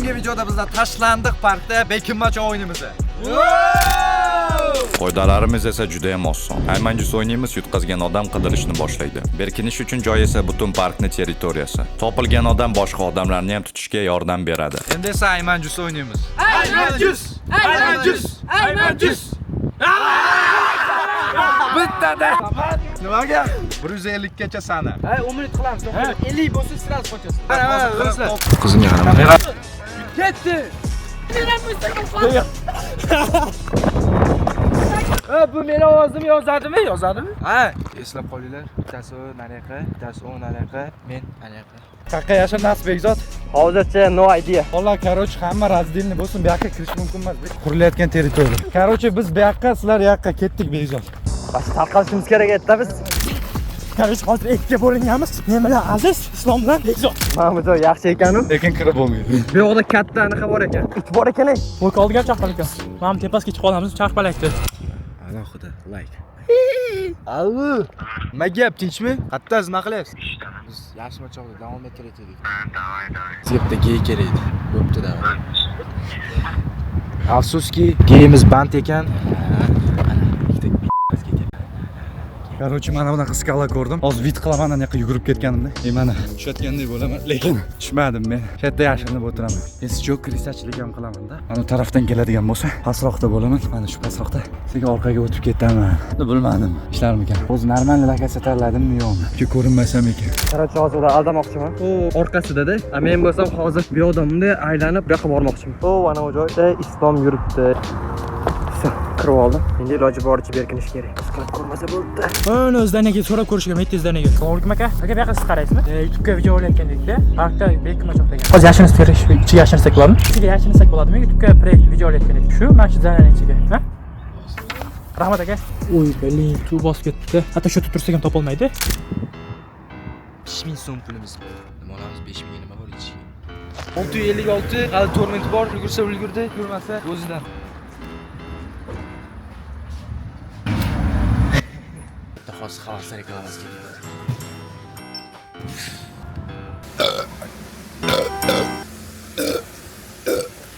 Bugungi videoda bizlar tashlandiq parkda bekinmacha o'yinimizni. Qoidalarimiz esa juda ham oson. Aymanjus o'ynaymiz, yutqazgan odam qidirishni boshlaydi. Berkinish uchun joy esa butun parkning territoriyasi. Topilgan odam boshqa odamlarni ham tutishga yordam beradi. Endi esa Aymanjus o'ynaymiz. Aymanjus. Bittada. Nimaga? 150 gacha sana. Hay, 10 minut qilamiz. 50 bo'lsa sizlar qochasiz. Qizimga qarama. Ketdi. Bu meni ovozimni yozadimi? Ha, eslab qolinglar. Bittasi nariyoqqa, bittasi nariyoqqa, men nariyoqqa. Qayerga yashar nasib Begzod? Hozircha no idea. Xo'lar, короче, hamma razdilni bo'lsin, bu yoqqa kirish mumkin emas. Qurilayotgan territoriya. Короче, biz bu yoqqa, sizlar bu yoqqa ketdik Begzod. Bas tarqalishimiz kerak edi biz. Biz hozir ikkiga bo'linganmiz. Men bilan Aziz, Islom bilan Begzod. Mana bu joy yaxshi ekan-ku. Lekin kirib bo'lmaydi. Bu yoqda katta anaqa bor ekan. It bor ekan-ey. Qo'yib olgan chaqpalak. Mana tepasiga chiqib olamiz, chaqpalakni. Alohida like. Avu. Nima gap, tinchmi? Qayerda nima qilyapsiz? Biz yaxshi machoqda davom ettirib edik. Sizga gey kerak edi. Bo'pti da. Afsuski, geyimiz band ekan. Короче, mana bunaqa skala ko'rdim. Hozir vid qilaman, anaqa yugurib ketganimda. Mana tushayotgandek bo'laman, lekin tushmadim men. Shu yerda yashirinib o'tiraman. Endi jo'k krisachilik ham qilaman-da. Mana tarafdan keladigan bo'lsa, pastroqda bo'laman. Mana shu pastroqda sekin orqaga o'tib ketaman. Bilmadim, ishlarmikan. O'zi normal lokatsiya tanladimmi yo'qmi? Shu ko'rinmasam ekan. Qarachi hozir aldamoqchiman. U orqasida-da. Men bo'lsam hozir bu yoqda aylanib bu yoqqa bormoqchiman. Ana bu joyda Islom yuribdi. Kirib oldim. Endi iloji boricha berkinish kerak. Qisqarib ko'rmasa bo'ldi. Mana o'zidaniga so'rab ko'rishga 700 danaga. To'g'rimi aka? Aka bu yoqqa siz qaraysizmi? YouTube'ga video olayotgandekda, parkda bekinmachoq degan. Hozir yashirinib terish, ichiga yashirinsak bo'ladimi? Ichiga yashirinsak bo'ladimi? YouTube'ga proyekt video olayotgandek. Shu mana shu zananing ichiga, ha? Rahmat aka. Oy, belin tu bosib ketdi. Hatto shu tursak ham topolmaydi. 5000 so'm pulimiz bor. Nima olamiz? 5000 ga nima bor ichiga? 656 hali torment bor. Yugursa ulgurdi, yurmasa o'zidan. Hozir xavfsizlik reklamas kerak.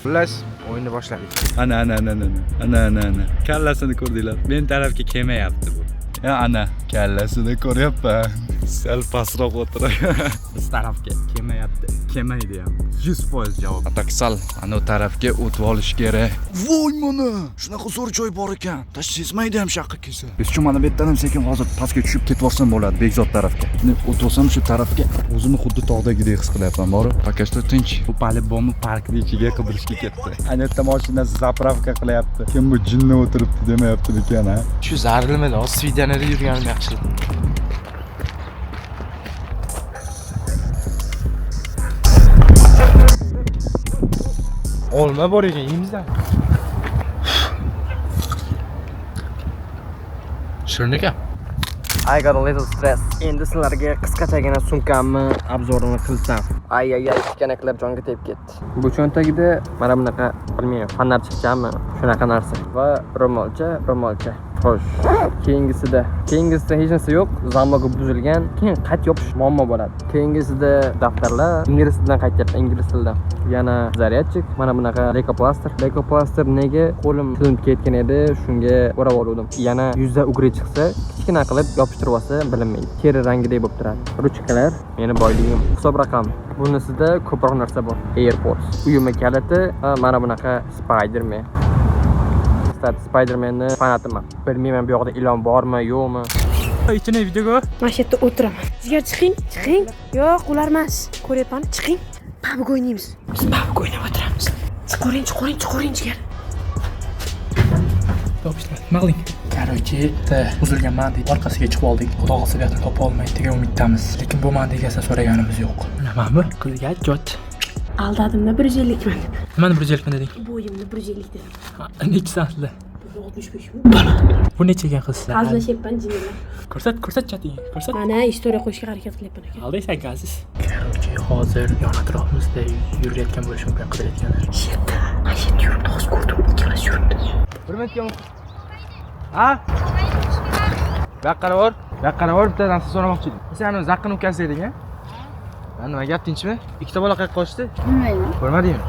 Xullas, o'yinni boshladik. Ana. Kallasini ko'rdinglar. Men tarafga kelmayapti bu. Ana, kallasini ko'ryapman. Sal pastroq o'tiraman. Biz tarafga kelmayapti. Kelmaydi ham. 100% javob. Ataksal, ana tarafga o'tib olish kerak. Voy mana, shunaqa zo'r joy bor ekan. Tash sezmaydi ham shaqqa kelsa. Biz shu mana bu yerdan ham sekin hozir pastga tushib ketvorsam bo'ladi Begzod tarafga. O'tirsam shu tarafga o'zimni xuddi tog'dagidek his qilyapman. Borib, pakashda tinch. Bu palibomni parkning ichiga qidirishga ketdi. Ana yerda mashinasi zapravka qilyapti. Kim bu jinni o'tiribdi demayapti ekan, ha? Shu zarilmadi, hozir svidanada yurganim yaxshi. Olma bor ekan, yeyimizdan. Shirin ekan. I got a little stress. Endi sizlarga qisqachagina sumkamni obzorini qilsam. Ay, tikanaklar jonga tegib ketdi. Bu cho'ntagida mana bunaqa, bilmayman, fannar chiqqanmi? Shunaqa narsa va ro'molcha. Xo'sh, keyingisida hech narsa yo'q, zamog'i buzilgan. Keyin qayt yopish muammo bo'ladi. Keyingisida daftarlar, ingliz tilidan qaytyapti, ingliz tilidan. Yana zaryadchik, mana bunaqa lekoplaster nega qo'lim silinib ketgan edi, shunga o'rab oldim. Yana yuzda ugri chiqsa, kichkina qilib yopishtirib olsa bilinmaydi. Teri rangidek bo'lib turadi. Ruchkalar, meni boyligim. Hisob raqam. Bunisida ko'proq narsa bor. AirPods, uyumi kaliti, mana bunaqa Spider-Man. Spider-Man'ni fanatiman. Bilmayman bu yoqda ilon bormi, yo'qmi. Ichini videoga. Mana shu yerda o'tiraman. Sizlar chiqing. Yo'q, ular emas. Ko'ryapman, chiqing. PUBG o'ynaymiz. Biz PUBG o'ynab o'tiramiz. Chiqoring jigar. Topishlar. Maqling. Короче, buzilgan mandek orqasiga chiqib oldik. Xudo xolsa bu yerda topa olmaydi degan umiddamiz. Lekin bu mandek esa so'raganimiz yo'q. Nima bu? Qizga jot. Aldadimda 150 man. Nimani 150 man deding? Bo'yimni 150 dedim. Nechi sanli? 65 man. Bu necha ekan qiz? Hazillashyapman jinnilar. Ko'rsat chatingni. Ko'rsat. Mana istoriya qo'yishga harakat qilyapman aka. Aldaysan aziz. Короче, hozir yon atrofimizda yurayotgan bo'lishi mumkin, qidirayotganlar. Shetta. Mana shu yerda yuribdi, hozir ko'rdim, ikkalasi yuribdi. Hurmatga. Ha? Baqqara bor. Bitta narsa so'ramoqchi edim. Sen uni Zaqqin ukasi eding-a? Nima gap, tinchmi? Ikkita bola qayerga qochdi? Bilmayman. Ko'rmadingmi?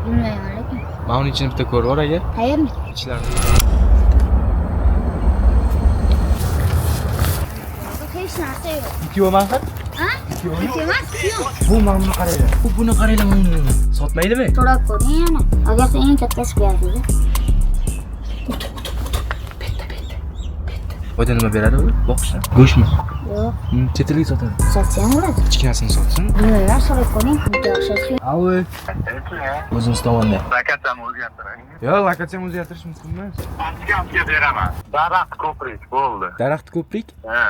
Bilmayman lekin. Mana uning ichini bitta ko'rib ol aka. Qayerni? Ichlarni. Hech narsa yo'q. Ikki manxat. Ha? Ikki emas, yo'q. Bu mana buni qaranglar. Bu buni qaranglar mana buni. Sotmaydimi? So'rab ko'ring yana. Agar sen eng kattasi berasiz. Oyda nima beradi u? Boqishdan. Go'shtmi? Yo'q. Chetilga sotadi. Sotsang bo'ladi. Ichkasini sotsin. Bilmayman, so'rab ko'ring. Bitta o'xshash. Avo. O'zingiz tomonda. Lokatsiyani o'zgartiring. Yo'q, lokatsiyani o'zgartirish mumkin emas. Antgamga beraman. Daraxt ko'prik bo'ldi. Daraxt ko'prik. Ha.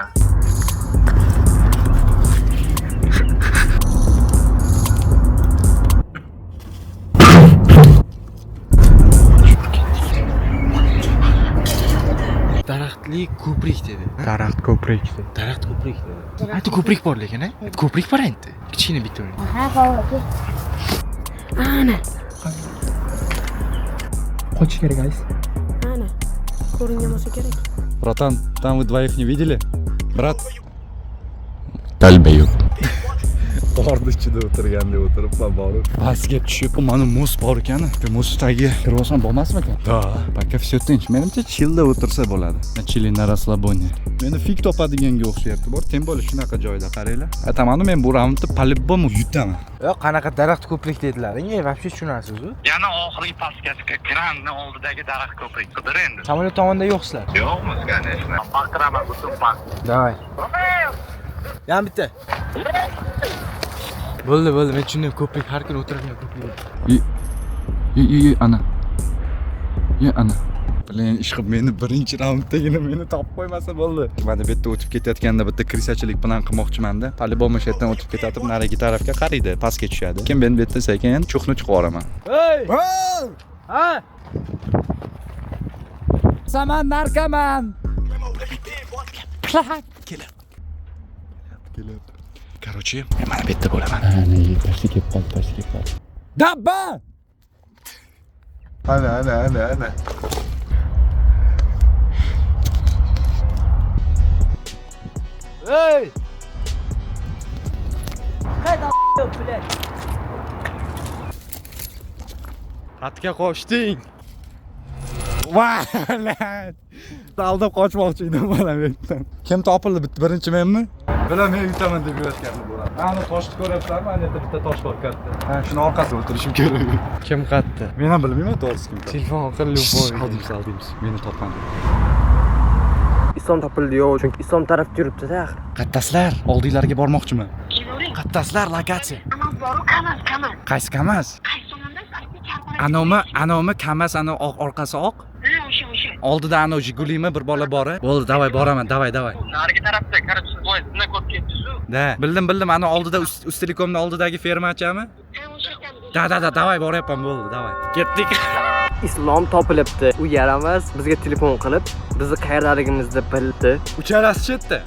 Daraxtli ko'prik dedi. Daraxt ko'prik. Daraxt ko'prik dedi. Aytdi ko'prik bor lekin, a? Ko'prik bor endi. Kichkina bitta. Ha, qoldi. Ana, Qochish kerak, guys. ana. Ko'ringan bo'lsa kerak. Bратан, там вы двоих не видели? Брат. Talba yo'q. Qorni ichida o'tirganda o'tiribman borib. Pastga tushib, mana muz bor ekan. Muz tagiga kirib olsam bo'lmasmikan? Da, пока все tinch. Menimcha chillda o'tirsa bo'ladi. Chilli na расслабоне. Meni fik topadiganga o'xshayapti. Bor, tem bo'lish shunaqa joyda qaranglar. Aytamanu men bu raundni по-любому yutaman. Yo'q, qanaqa daraxt ko'prik dedilar. Вообще tushunasiz-ku? Yana oxirgi pastgacha kranni oldidagi daraxt ko'prik qidir endi. Samolyot tomonda yo'qsizlar. Yo'qmiz, конечно. Baqiraman butun park. Davay. Yana bitta. Bo'ldi, men tushundim. Ko'prik har kuni o'tiradigan ko'prik. Ana. Ana. Bilan ish qilib meni birinchi raunddagina meni topib qo'ymasa bo'ldi. Mana bu yerda o'tib ketayotganda bitta krisachilik bilan qilmoqchiman-da. По-любому shu yerdan o'tib ketib, narigi tarafga qaraydi, pastga tushadi. Keyin men bu yerda sekin chuqni chiqib yuboraman. Hey! Ha? Saman narkoman. Короче, men mana bu yerda bo'laman. Pastga kelib qoldi. Dabba! Ana. Hey! Xatga qochding. Voy, aldab qochmoqchi edim mana bu yerdan. Kim topildi? Birinchi menmi? Bilaman, men yutaman deb yurashgandim bo'ladi. Ana toshni ko'ryapsanmi? Ana yerda bitta tosh bor katta. Ha, shuni orqasida o'tirishim kerak. Kim qatdi? Men ham bilmayman to'g'risi kim. Telefon qilib Aldimiz. Meni topgan. Islom topildi-yu, chunki Islom tarafga yuribdi-da axir. Qattaslar, oldinglarga bormoqchiman. Kelavering. Qattaslar lokatsiya. Amas boru, kamas. Qaysi kamas? Qaysi tomondan? Qaysi kampani? Anomi kamas, ana orqasi oq. Ha, o'sha. Oldida ana Jigulimi bir bola bor. Bo'ldi, davay boraman, davay. Narigi tarafda qarabsiz poyezdni ko'p ketdi-ku. Da, bildim. Ana oldida Ustelekomni oldidagi fermachami? Ha, o'sha. Da, davay boryapman, bo'ldi, davay. Ketdik. Islom topilibdi. U yaramas bizga telefon qilib, bizni qayerdaligimizni bildi. Uchalasi chetda.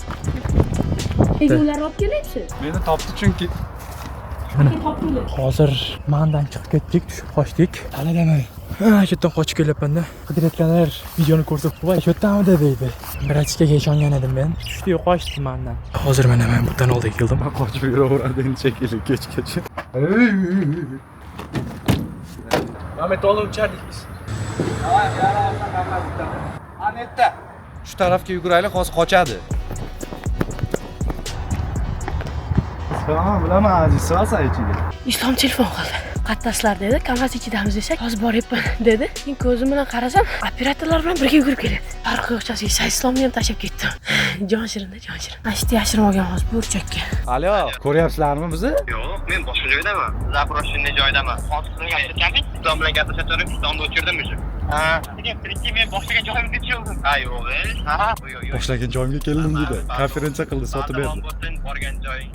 Ular olib kelyapsiz. Meni topdi chunki. Hozir mandan chiqib ketdik, tushib qochdik. Tanidamay. Shu yerdan qochib kelyapman-da. Qidirayotganlar videoni ko'rsatib, "Voy, shu yerdamidi?" deydi. Bratikaga ishongan edim men. Tushdi-yu qochdi mandan. Hozir mana men bundan oldiga keldim. Qochib yuraveradi endi shekilli kechgacha. Ahmet oğlum içerdik biz. Anetta. Shu tarafga yuguraylik, hozir qochadi. Tamam, bilaman, aziz, salsa ichiga. Islom telefon qildi. Qattaslar dedi, kamas ichidamiz desak, hozir boryapman dedi. Men ko'zim bilan qarasam, operatorlar bilan birga yugurib kelyapti. Park yo'qchasiga Islomni ham tashlab ketdim. Jon shirinda. Ashti yashirib olgan hozir burchakka. Alo, ko'ryapsizlarmi bizni? Yo'q, men boshqa joydaman. Zaporojniy joydaman. Hozir gapirganmiz. Islom bilan gaplasha turib, Islomni o'chirdim o'sha. Ha, men boshlagan joyimga keldim. Ha, yo'q. Ha, yo'q. Boshlagan joyimga keldim dedi. Konferensiya qildi, sotib berdi. Borgan joying.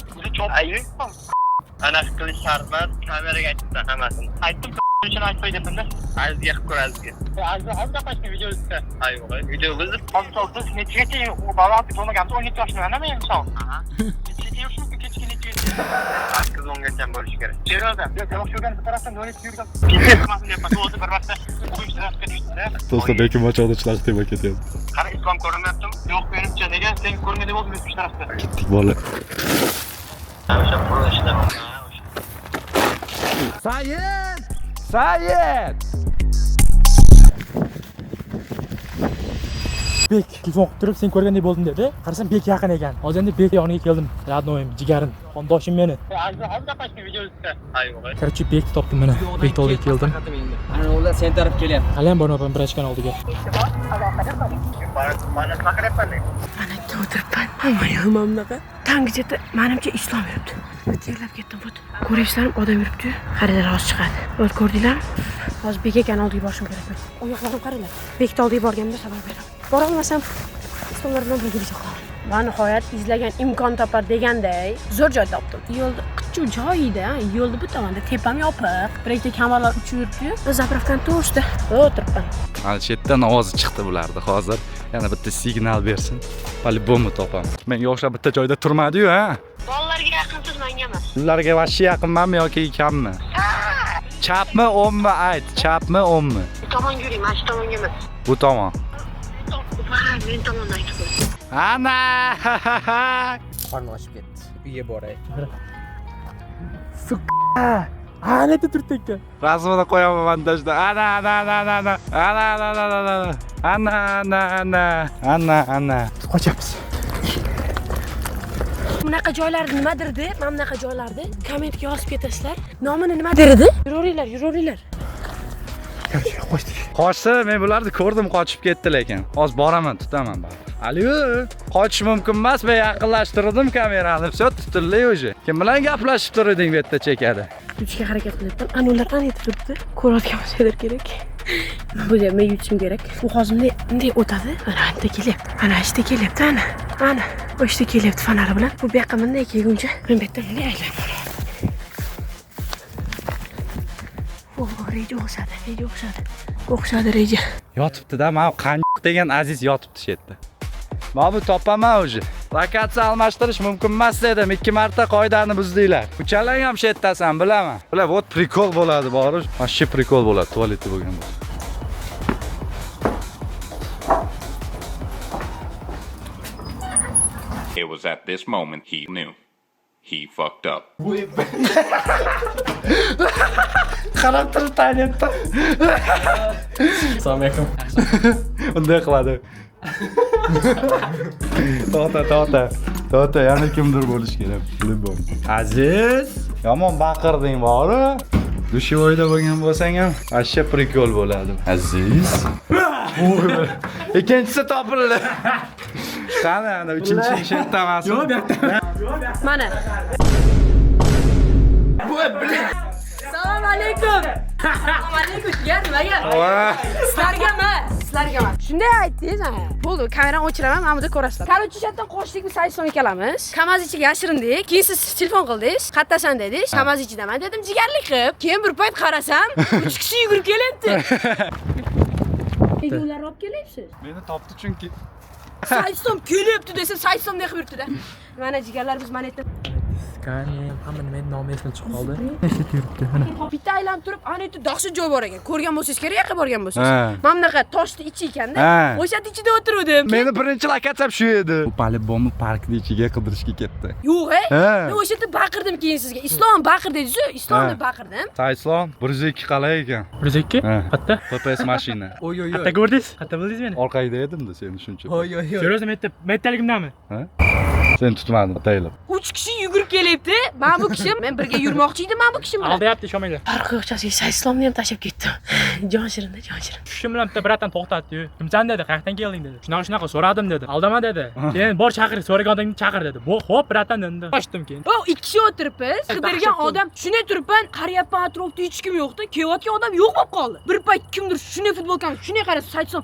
Ana qilish shart emas, kameraga aytibsan hammasini. Aytdim, shuni aytmay debimda. Azizga qilib ko'razizga. Hozir qashni video izla. Ayyoq, video izla. Hozir biz nechaga u bola to'lmagan 17 yoshliman men misol. Aha. Nechaga yoshli kechki nechaga? 8 gacha bo'lishi kerak. Cheroda, yo'q, yo'q, qarasam 12 yurgan. Kesin yapman, o'zi bir vaqtda o'yinchilarga ketdi. To'sta bekim ochadi, chlaq deb ketyapti. Qara, Islom ko'rinmayaptimi? Yo'q, menimcha nega sen ko'rmaydi bo'ldim shu tarafda. Ketdik bola. O'sha qurilishda. Sayet. Bek telefon qilib turib sen ko'rgandek bo'ldim dedi. Qarasam Bek yaqin ekan. Hozir endi Bek yoniga keldim. Radnoyim, jigarim, qondoshim meni. Hozir qachon video uzsa? Ayvog'i. Короче, Bekni topdim mana. Bek oldiga keldim. Ana ular sen taraf kelyapti. Hali ham bormayapman bir ochgan oldiga. Mana chaqirayapman. Mana yerda o'tiribman. Hamma bunaqa. Tangijada menimcha islom yuribdi. Terlab ketdim bu. Ko'rishlarim odam yuribdi. Xaridlar hozir chiqadi. O'z ko'rdinglarmi? Hozir Bek aka oldiga borishim kerak. Oyoqlarim qaranglar. Bekni oldiga borganimda xabar beraman. Bora olmasam ustonlar bilan birga chiqaman. Va nihoyat izlagan imkon topar deganday zo'r joy topdim. Yo'lda qichchu joyida, yo'lda bu tomonda tepam yopiq. Bir ikkita kamarlar uchib yuribdi. Zapravkani to'g'risida o'tiribman. Mana shu yerdan ovozi chiqdi bularni. Hozir yana bitta signal bersin. По-любому topaman. Menga o'xshab bitta joyda turmadi-yu, ha? Bolalarga yaqinsiz menga emas. Ularga vashshi yaqinmanmi yoki kammi? Chapmi, o'ngmi ayt. Chapmi, o'ngmi? Bu tomon yuring, mana shu tomonga emas. Bu tomon. Men tomondan aytib qo'y. Ana! Qorni ochib ketdi. Uyga boray. Ana yerda turibdi ekan. Rasmini qo'yaman montajda. Ana. Qochyapmiz. Bunaqa joylarni nima derdi? Mana bunaqa joylarni kommentga yozib ketasizlar. Nomini nima derdi? Yuringlar. Короче, qochdik. Qochsa, men bularni ko'rdim, qochib ketdi lekin. Hozir boraman, tutaman baribir. Aliyo, qochish mumkin emas, men yaqinlashtirdim kamerani. Всё, tutildi o'zi. Kim bilan gaplashib turding bu yerda chekadi? Yutishga harakat qilyapman. Ana ular qanday turibdi? Ko'radigan bo'lsalar kerak. Bu yerda men yutishim kerak. U hozir bunday o'tadi. Mana anta kelyapti. Mana ishda kelyapti, ana. Bu ishda kelyapti fonari bilan. Bu yoqqa bunday kelguncha men bu yerdan bunday aylanib boraman. Reja o'xshadi reja. Yotibdi-da, mana qanjiq degan aziz yotibdi shu yerda. Mana bu topaman o'zi. Lokatsiya almashtirish mumkin emas dedim. 2 marta qoidani buzdinglar. Uchalang ham shu yerdasan, bilaman. Bular vot prikol bo'ladi, borish. Vashshi prikol bo'ladi, tualetda bo'lgan bo'lsa. It was at this moment he knew. He fucked up. Qarab turib tayinlayapti. Assalomu alaykum. Bunday qiladi. To'xta, yana kimdir bo'lish kerak. Bilib. Aziz, yomon baqirding bori. Dushovoyda bo'lgan bo'lsang ham, vashsha prikol bo'ladi. Aziz. Ikkinchisi topildi. Qani, ana uchinchi ish ettamasi. Yo'q, bu yerda. Mana. Assalomu alaykum. Assalomu alaykum. Nimaga? Sizlarga emas. Shunday aytdingiz, ha. Bo'ldi, kamerani o'chiraman, mana bunda ko'rasizlar. Короче, chatdan qochdikmi, sayson kelamiz. Kamaz ichiga yashirindik. Keyin siz telefon qildingiz. Qayerdasan dedingiz? Kamaz ichidaman dedim, jigarlik qilib. Keyin bir payt qarasam, 3 kishi yugurib kelyapti. Nega ular olib kelyapsiz? Meni topdi chunki. Sayson kelyapti desa, sayson ne qilib yuribdi-da. Mana jigarlar biz mana yerda Qani, hamma nima nomi esimdan chiqib qoldi. Nechta yuribdi mana. bitta aylanib turib, ana yerda dahshat joy bor ekan. Ko'rgan bo'lsangiz kerak, yoqqa borgan bo'lsangiz. Mana bunaqa toshni ichi ekanda. O'sha yerda ichida o'tirdim. Meni birinchi lokatsiyam shu edi. Bu Palibomi parkni ichiga qidirishga ketdi. Yo'q, men o'sha yerda baqirdim keyin sizga. Islom baqir dedingiz-ku, Islom deb baqirdim. Islom 102 qalay ekan. 102? Qayerda? PPS mashina. Qayerda ko'rdingiz? Qayerda bildingiz meni? Orqangda edim-da seni shuncha. Seriyozmi mettaligimdanmi? Sen tutmading, ataylab. 3 kishi yugurib kelyapti. Men bu kishim, men birga yurmoqchi edim, men bu kishim bilan. Aldayapti, ishonmanglar. Parkovchasiga Islomni ham tashlab ketdim. Jon shirin. Tushim bilan bitta biratan to'xtatdi. Kimsan dedi, qayerdan kelding dedi. Shunaqa so'radim dedi. Aldama dedi. Keyin bor chaqir, so'ragan odamni chaqir dedi. Bu xo'p, biratan dedi. Qochdim keyin. O 2 kishi o'tiribmiz. Qidirgan odam shunday turibman, qarayapman, atrofda hech kim yo'qdi. Kelayotgan odam yo'q bo'lib qoldi. Bir payt kimdir shunday futbolkani, shunday qarasa, saytsom.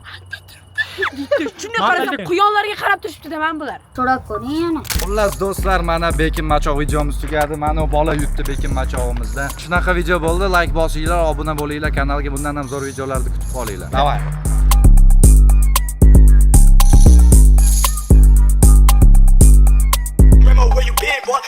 Shunday qarasam, quyonlarga qarab turibdi-da men bular. So'rab ko'ring yana. Xullas do'stlar, mana Bekim Machoq videomiz tugadi. Mana bola yutdi Bekim Machog'imizda. Shunaqa video bo'ldi. Like bosinglar, obuna bo'linglar kanalga. Bundan ham zo'r videolarni kutib qolinglar. Davay.